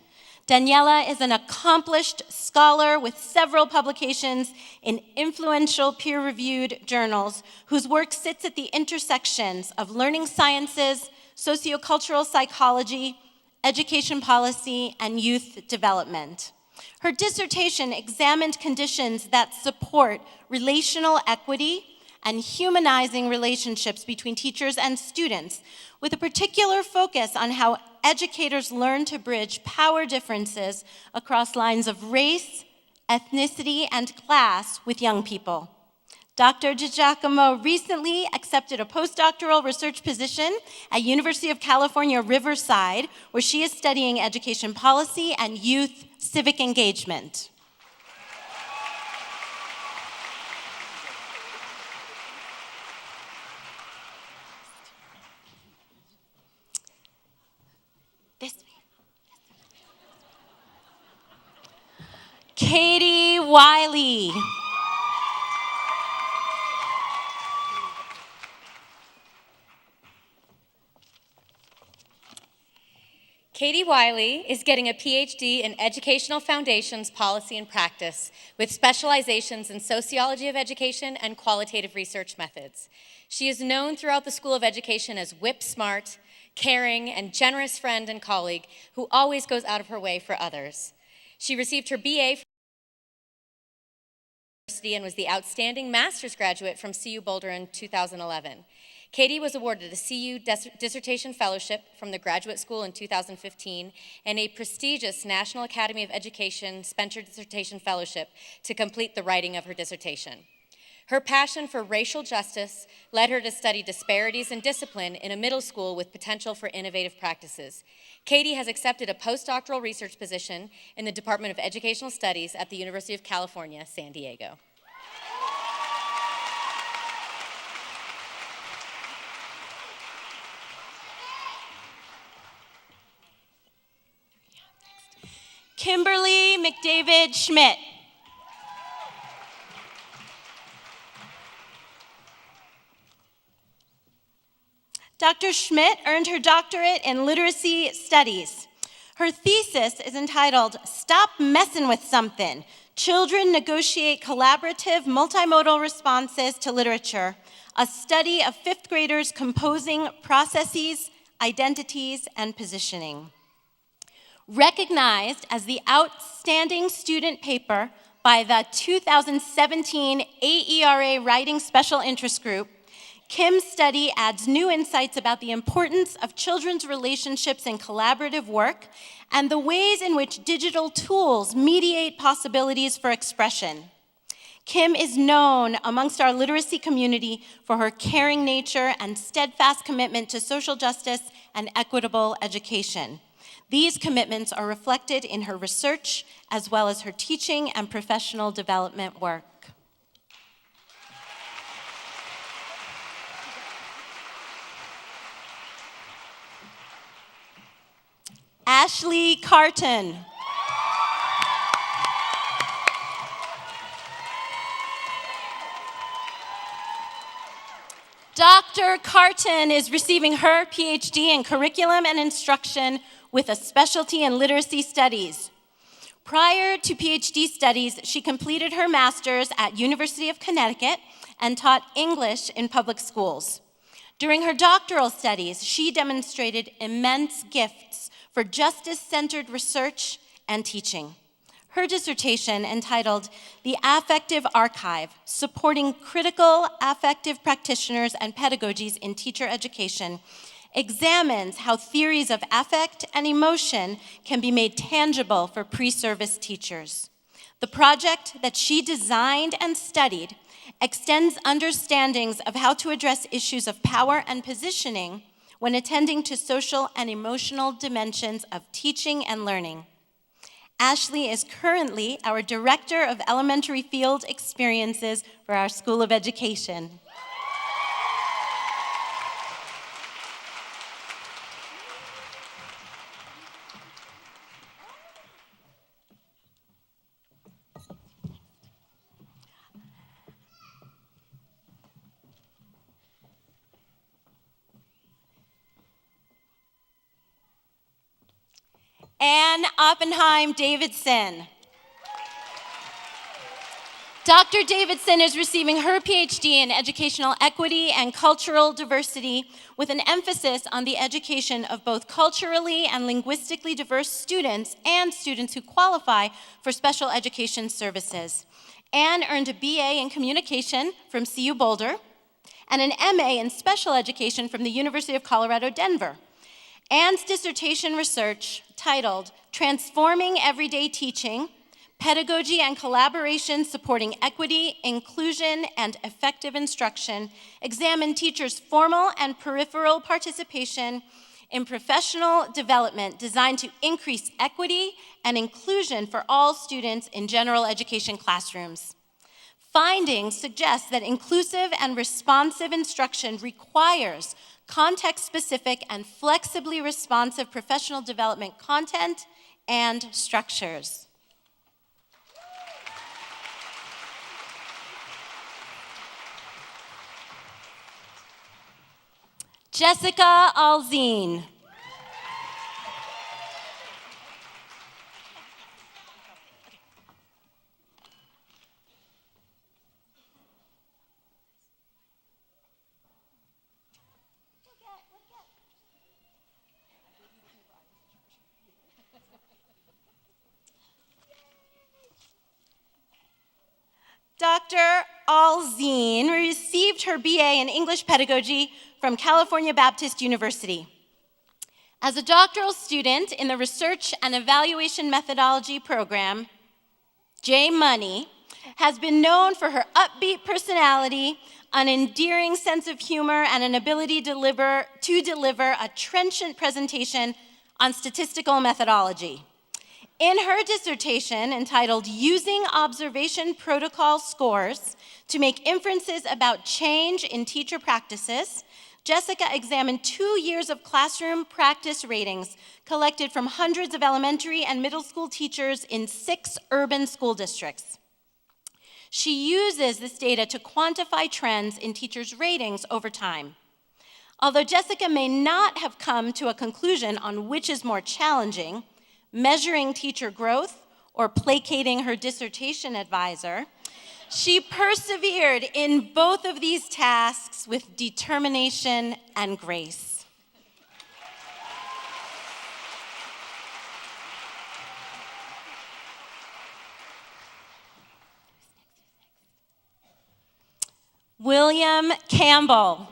Daniela is an accomplished scholar with several publications in influential peer-reviewed journals, whose work sits at the intersections of learning sciences, sociocultural psychology, education policy, and youth development. Her dissertation examined conditions that support relational equity and humanizing relationships between teachers and students, with a particular focus on how educators learn to bridge power differences across lines of race, ethnicity, and class with young people. Dr. DiGiacomo recently accepted a postdoctoral research position at University of California, Riverside, where she is studying education policy and youth civic engagement. This way. Katie Wiley. Katie Wiley is getting a PhD in Educational Foundations Policy and Practice with specializations in sociology of education and qualitative research methods. She is known throughout the School of Education as whip-smart, caring, and generous friend and colleague who always goes out of her way for others. She received her BA from the university and was the outstanding master's graduate from CU Boulder in 2011. Katie was awarded a CU Dissertation Fellowship from the Graduate School in 2015 and a prestigious National Academy of Education Spencer Dissertation Fellowship to complete the writing of her dissertation. Her passion for racial justice led her to study disparities in discipline in a middle school with potential for innovative practices. Katie has accepted a postdoctoral research position in the Department of Educational Studies at the University of California, San Diego. Kimberly McDavid Schmidt. Dr. Schmidt earned her doctorate in literacy studies. Her thesis is entitled, "Stop Messin' with Something: Children Negotiate Collaborative Multimodal Responses to Literature, a study of fifth graders composing processes, identities, and positioning." Recognized as the outstanding student paper by the 2017 AERA Writing Special Interest Group, Kim's study adds new insights about the importance of children's relationships in collaborative work and the ways in which digital tools mediate possibilities for expression. Kim is known amongst our literacy community for her caring nature and steadfast commitment to social justice and equitable education. These commitments are reflected in her research as well as her teaching and professional development work. Ashley Carton. Dr. Carton is receiving her PhD in curriculum and instruction with a specialty in literacy studies. Prior to PhD studies, she completed her master's at University of Connecticut and taught English in public schools. During her doctoral studies, she demonstrated immense gifts for justice-centered research and teaching. Her dissertation, entitled "The Affective Archive: Supporting Critical Affective Practitioners and Pedagogies in Teacher Education," examines how theories of affect and emotion can be made tangible for pre-service teachers. The project that she designed and studied extends understandings of how to address issues of power and positioning when attending to social and emotional dimensions of teaching and learning. Ashley is currently our Director of Elementary Field Experiences for our School of Education. Anne Oppenheim Davidson. Dr. Davidson is receiving her PhD in educational equity and cultural diversity with an emphasis on the education of both culturally and linguistically diverse students and students who qualify for special education services. Anne earned a BA in communication from CU Boulder and an MA in special education from the University of Colorado, Denver. Anne's dissertation research, titled "Transforming Everyday Teaching: Pedagogy and Collaboration Supporting Equity, Inclusion, and Effective Instruction," examined teachers' formal and peripheral participation in professional development designed to increase equity and inclusion for all students in general education classrooms. Findings suggest that inclusive and responsive instruction requires context-specific and flexibly responsive professional development content and structures. Jessica Alzine. Dr. Alzine received her BA in English Pedagogy from California Baptist University. As a doctoral student in the Research and Evaluation Methodology program, J-Money, has been known for her upbeat personality, an endearing sense of humor, and an ability to deliver a trenchant presentation on statistical methodology. In her dissertation entitled Using Observation Protocol Scores to Make Inferences About Change in Teacher Practices, Jessica examined 2 years of classroom practice ratings collected from hundreds of elementary and middle school teachers in 6 urban school districts. She uses this data to quantify trends in teachers' ratings over time. Although Jessica may not have come to a conclusion on which is more challenging, measuring teacher growth or placating her dissertation advisor, she persevered in both of these tasks with determination and grace. William Campbell.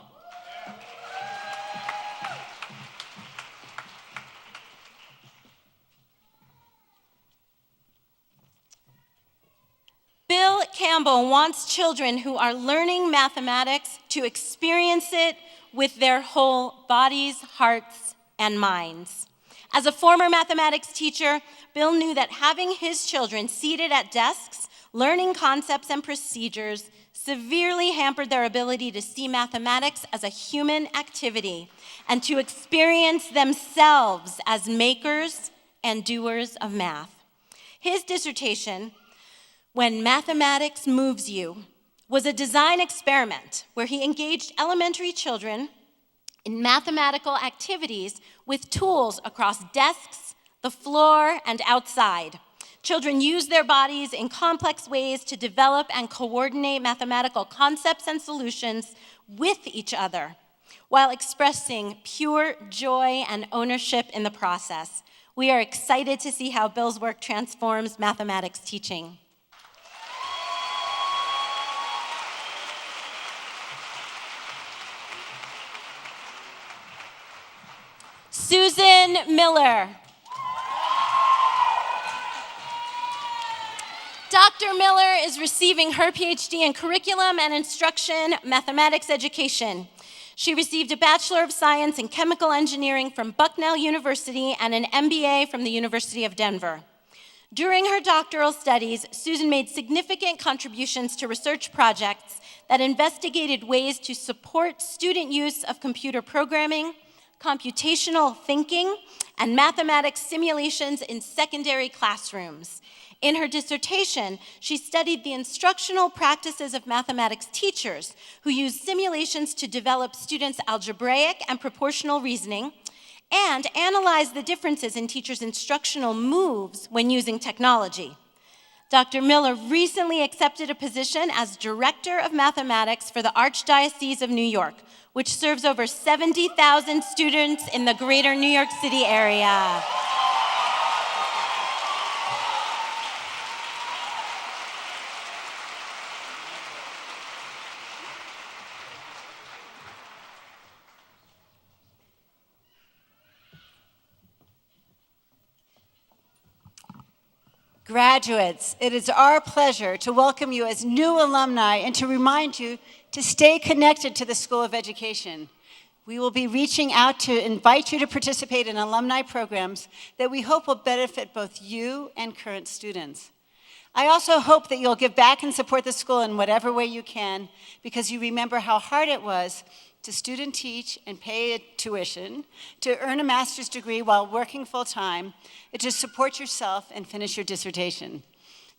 Bill Campbell wants children who are learning mathematics to experience it with their whole bodies, hearts, and minds. As a former mathematics teacher, Bill knew that having his children seated at desks, learning concepts and procedures, severely hampered their ability to see mathematics as a human activity and to experience themselves as makers and doers of math. His dissertation, When Mathematics Moves You, was a design experiment where he engaged elementary children in mathematical activities with tools across desks, the floor, and outside. Children use their bodies in complex ways to develop and coordinate mathematical concepts and solutions with each other, while expressing pure joy and ownership in the process. We are excited to see how Bill's work transforms mathematics teaching. Susan Miller. Dr. Miller is receiving her PhD in Curriculum and Instruction Mathematics Education. She received a Bachelor of Science in Chemical Engineering from Bucknell University and an MBA from the University of Denver. During her doctoral studies, Susan made significant contributions to research projects that investigated ways to support student use of computer programming, computational thinking, and mathematics simulations in secondary classrooms. In her dissertation, she studied the instructional practices of mathematics teachers who use simulations to develop students' algebraic and proportional reasoning and analyzed the differences in teachers' instructional moves when using technology. Dr. Miller recently accepted a position as Director of Mathematics for the Archdiocese of New York, which serves over 70,000 students in the greater New York City area. Graduates, it is our pleasure to welcome you as new alumni and to remind you to stay connected to the School of Education. We will be reaching out to invite you to participate in alumni programs that we hope will benefit both you and current students. I also hope that you'll give back and support the school in whatever way you can, because you remember how hard it was to student teach and pay tuition, to earn a master's degree while working full-time, and to support yourself and finish your dissertation.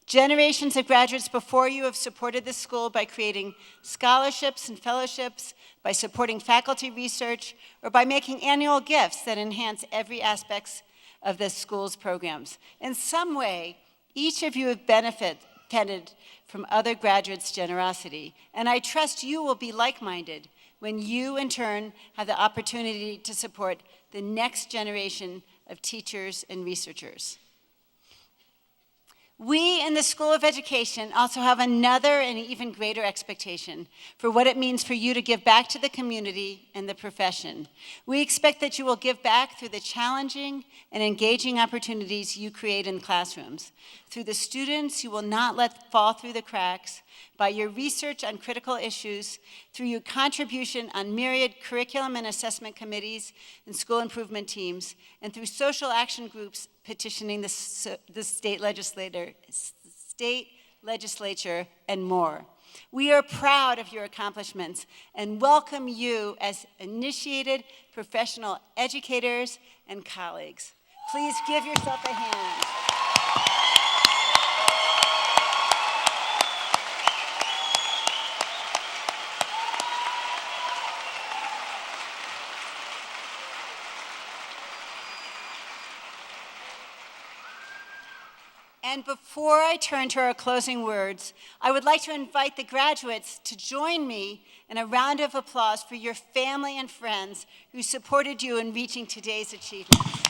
Generations of graduates before you have supported this school by creating scholarships and fellowships, by supporting faculty research, or by making annual gifts that enhance every aspect of this school's programs. In some way, each of you have benefited from other graduates' generosity, and I trust you will be like-minded when you, in turn, have the opportunity to support the next generation of teachers and researchers. We in the School of Education also have another and even greater expectation for what it means for you to give back to the community and the profession. We expect that you will give back through the challenging and engaging opportunities you create in classrooms, through the students you will not let fall through the cracks, by your research on critical issues, through your contribution on myriad curriculum and assessment committees and school improvement teams, and through social action groups petitioning the state legislature, and more. We are proud of your accomplishments and welcome you as initiated professional educators and colleagues. Please give yourself a hand. And before I turn to our closing words, I would like to invite the graduates to join me in a round of applause for your family and friends who supported you in reaching today's achievements.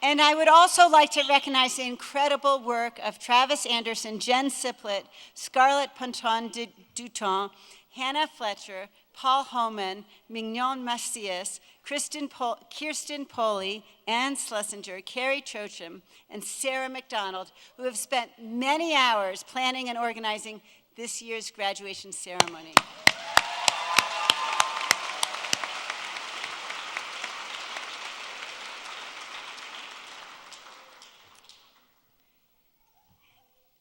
And I would also like to recognize the incredible work of Travis Anderson, Jen Siplett, Scarlett Ponton-Duton, Hannah Fletcher, Paul Homan, Mignon Macias, Kirsten Poley, Ann Schlesinger, Carrie Chochum, and Sarah McDonald, who have spent many hours planning and organizing this year's graduation ceremony.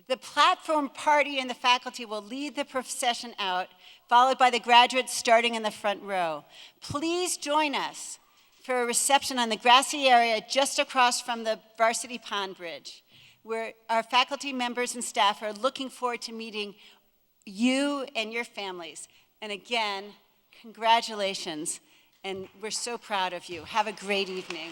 The platform party and the faculty will lead the procession out, followed by the graduates starting in the front row. Please join us for a reception on the grassy area just across from the Varsity Pond Bridge, where our faculty members and staff are looking forward to meeting you and your families. And again, congratulations, and we're so proud of you. Have a great evening.